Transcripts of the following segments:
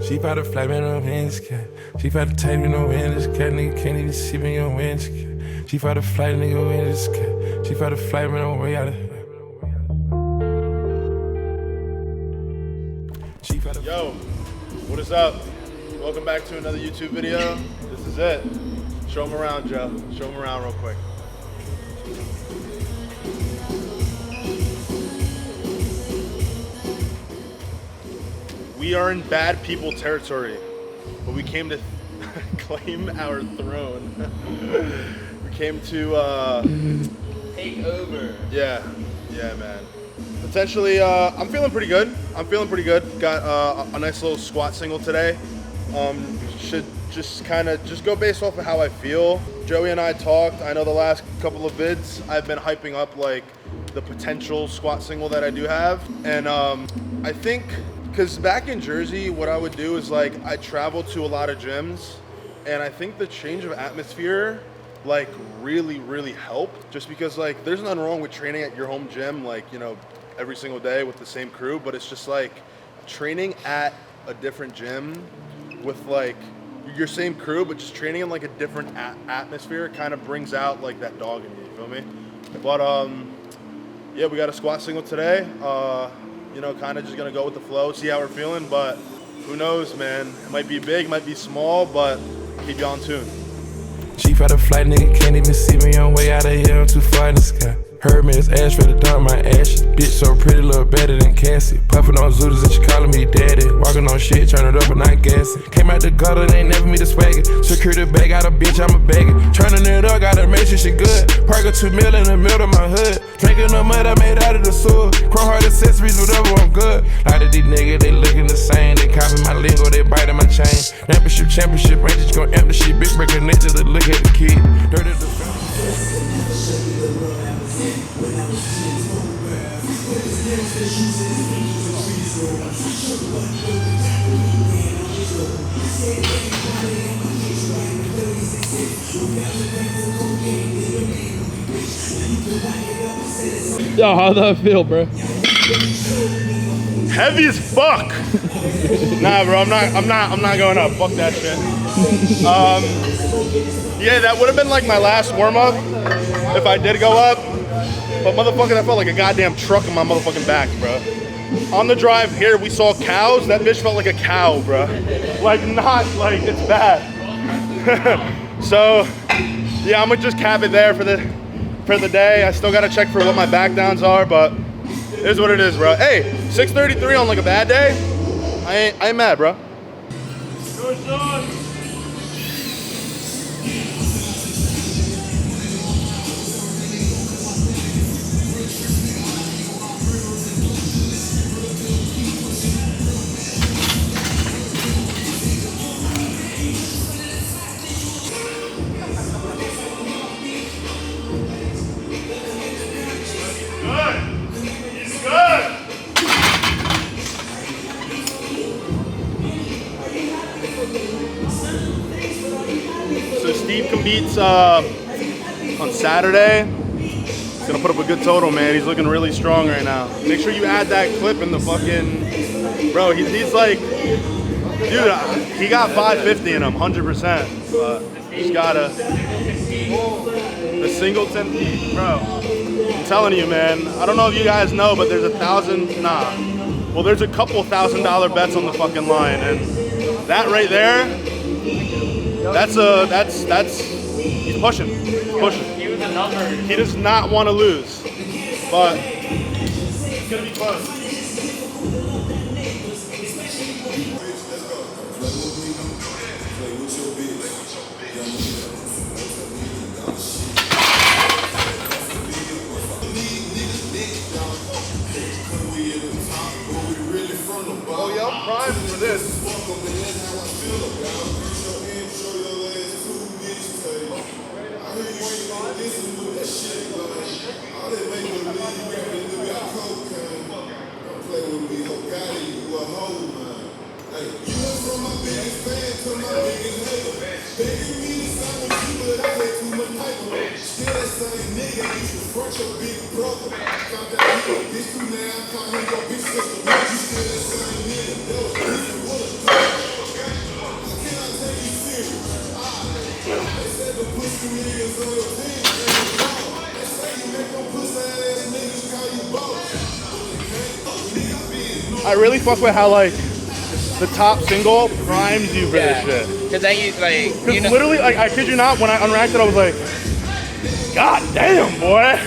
She bout to fly me no hands, cat. She bout to take me no hands, cat. Nigga can't even see me on hands, cat. She bout to fly nigga hands, cat. She bout to fly me no way out of here. Yo, what is up? Welcome back to another YouTube video. This is it. Show them around, Joe. Show them around real quick. We are in bad people territory, but we came to claim our throne. We came to take over. Yeah, man. Potentially, I'm feeling pretty good. Got a nice little squat single today. Should just go based off of how I feel. Joey and I talked. I know the last couple of vids I've been hyping up like the potential squat single that I do have, and I think because back in Jersey, what I would do is like I travel to a lot of gyms, and I think the change of atmosphere like really helped. Just because like there's nothing wrong with training at your home gym, like you know, every single day with the same crew, but it's just like training at a different gym with like your same crew, but just training in like a different atmosphere kind of brings out like that dog in you feel me? But yeah, we got a squat single today. You know, kind of just gonna go with the flow, see how we're feeling, but who knows, man? It might be big, might be small, but keep you on tune. She bout to fly, nigga can't even see me on way out of here, I'm too far in the sky. Heard me, it's ash for the dump my ashes. Bitch so pretty, look better than Cassie. Puffin' on Zooters and she calling me daddy. Walking on shit, turn it up and not gassing. Came out the gutter, they ain't never me the swagger. Secure the bag, got a bitch, I'm a bagger. Turning it up, gotta make sure she good. Park a 2 mil in the middle of my hood. Drinking the mud I made out of the sewer. Chrome heart accessories, whatever, I'm good. A lot of these niggas, they looking the same. They copy my lingo, they biting my chain. Championship, Rangers gon' amp the shit. Big breaker niggas to look at the kid. Dirty the Yo, how does that feel, bro? Heavy as fuck. Nah, bro, I'm not going up. Fuck that shit. Yeah, that would have been like my last warm up if I did go up. But motherfucker, that felt like a goddamn truck in my motherfucking back, bro. On the drive here, we saw cows. That bitch felt like a cow, bro. Like not like it's bad. So, yeah, I'm gonna just cap it there for the day. I still gotta check for what my back downs are, but it is what it is, bro. Hey, 6:33 on like a bad day. I ain't mad, bro. So Steve competes on Saturday. He's gonna put up a good total, man. He's looking really strong right now. Make sure you add that clip in the fucking, bro. He's like, dude, he got 550 in him, 100%. But just gotta the singleton, bro. I'm telling you, man. I don't know if you guys know, but there's there's a couple $1,000 bets on the fucking line, and that right there, that's he's pushing. He was a number. He does not want to lose, but it's gonna be close. Oh yeah, I'm primed for this. I really fuck with how like the top single primes you for this shit. Because then you like, Because literally, like, I kid you not, when I unracked it, I was like, God damn, boy.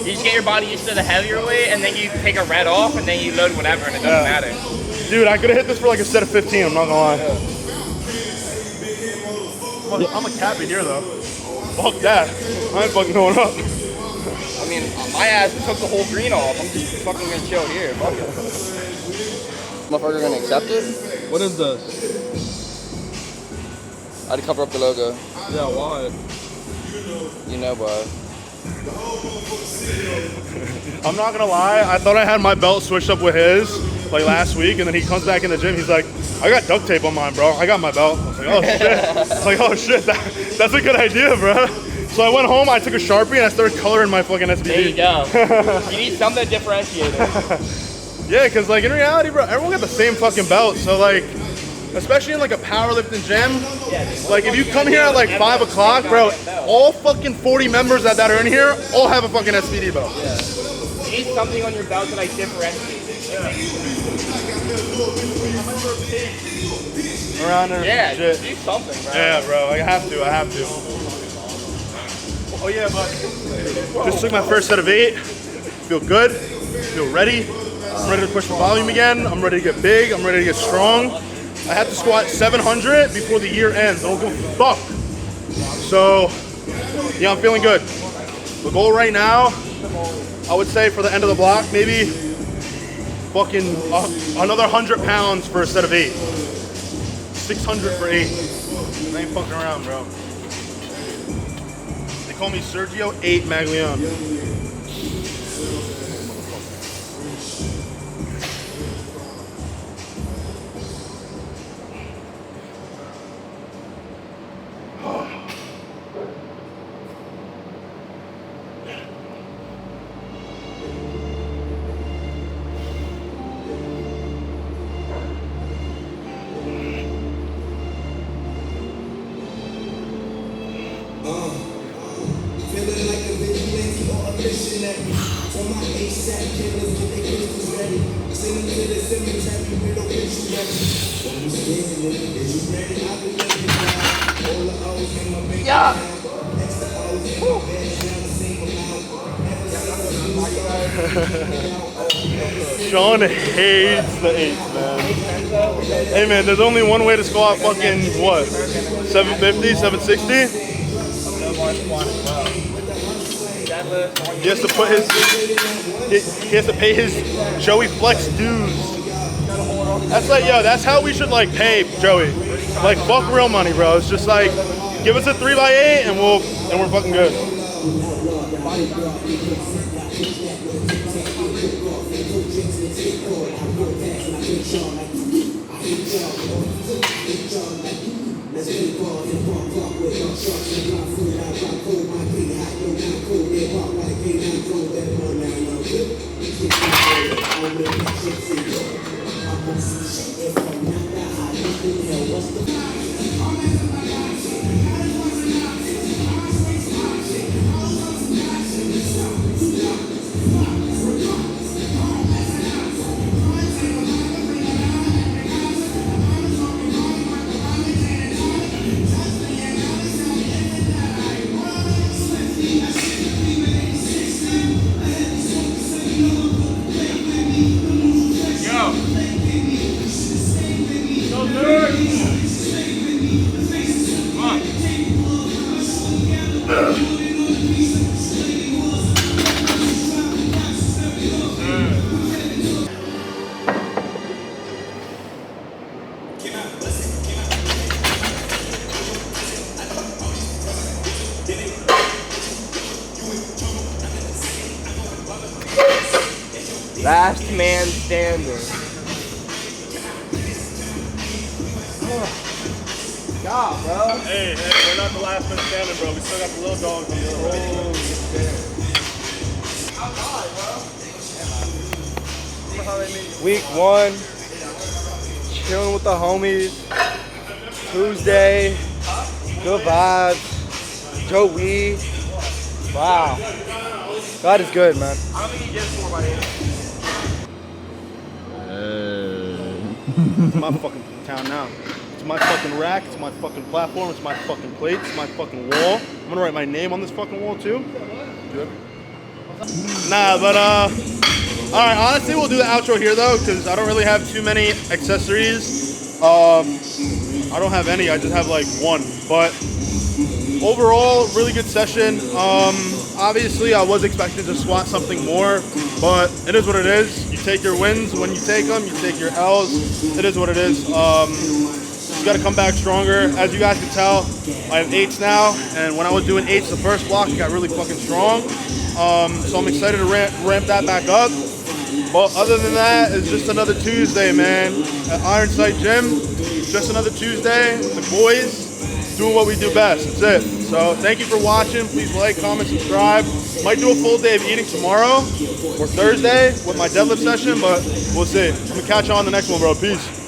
you just get your body used to the heavier weight, and then you take a red off, and then you load whatever, and it doesn't matter. Dude, I could have hit this for like a set of 15, I'm not gonna lie. I'm a cappy here though. Fuck that. I ain't fucking going up. I mean, my ass took the whole green off. I'm just fucking gonna chill here. Fuck it. Motherfucker gonna accept it? What is this? I had to cover up the logo. Yeah, why? You know why. I'm not gonna lie, I thought I had my belt switched up with his like last week, and then he comes back in the gym, he's like, I got duct tape on mine, bro. I got my belt. I was like, oh shit. I was like, oh shit, that's a good idea, bro. So I went home, I took a Sharpie, and I started coloring my fucking SBD. There you go. You need something to differentiate it. Yeah, because like in reality, bro, everyone got the same fucking belt. So like, especially in like a powerlifting gym, like if you come here at like 5 o'clock, bro, all fucking 40 members that are in here all have a fucking SBD belt. Yeah. You need something on your belt to like differentiate it. Around there, Yeah, shit. do something, bro. Yeah, bro, I have to. Oh yeah, but just took my first set of 8. Feel good, feel ready. I'm ready to push the volume again. I'm ready to get big. I'm ready to get strong. I have to squat 700 before the year ends. I don't give a fuck. So, yeah, I'm feeling good. The goal right now, I would say for the end of the block, maybe fucking another 100 pounds for a set of 8. 600 for 8. I ain't fucking around, bro. They call me Sergio 8 Maglione. Feeling like a vigilante or a missionary. On my ASAP killers get their pistols ready. Send them to the cemetery with no picture ready. When you standing, is you ready? I've been living now. All the O's in my bank account. Extra O's in my bed, down the same amount. Sean hates the 8s, man. Hey man, there's only one way to squat fucking what? 750, 760? He has to put his, he has to pay his Joey Flex dues. That's like, yo, that's how we should like pay Joey. Like fuck real money, bro. It's just like, give us a 3x8 and we're fucking good. Last man standing. God, bro. Hey, we're not the last man standing, bro. We still got the little dogs on the other way. Week 1, chilling with the homies. Tuesday, good vibes. Joey. Wow. God is good, man. I don't think he gets 4x8. It's my fucking town now. It's my fucking rack. It's my fucking platform. It's my fucking plate. It's my fucking wall. I'm gonna write my name on this fucking wall too. Nah, but all right. Honestly, we'll do the outro here though, because I don't really have too many accessories. I don't have any. I just have like one. But overall, really good session. Obviously, I was expecting to squat something more, but it is what it is. You take your wins when you take them. You take your L's. It is what it is. You got to come back stronger. As you guys can tell, I have 8s now, and when I was doing 8s the first block, it got really fucking strong. So I'm excited to ramp that back up. But other than that, it's just another Tuesday, man. At Iron Sight Gym, just another Tuesday. The boys doing what we do best. That's it. So thank you for watching. Please like, comment, subscribe. Might do a full day of eating tomorrow or Thursday with my deadlift session, but we'll see. I'm gonna catch you on the next one, bro. Peace.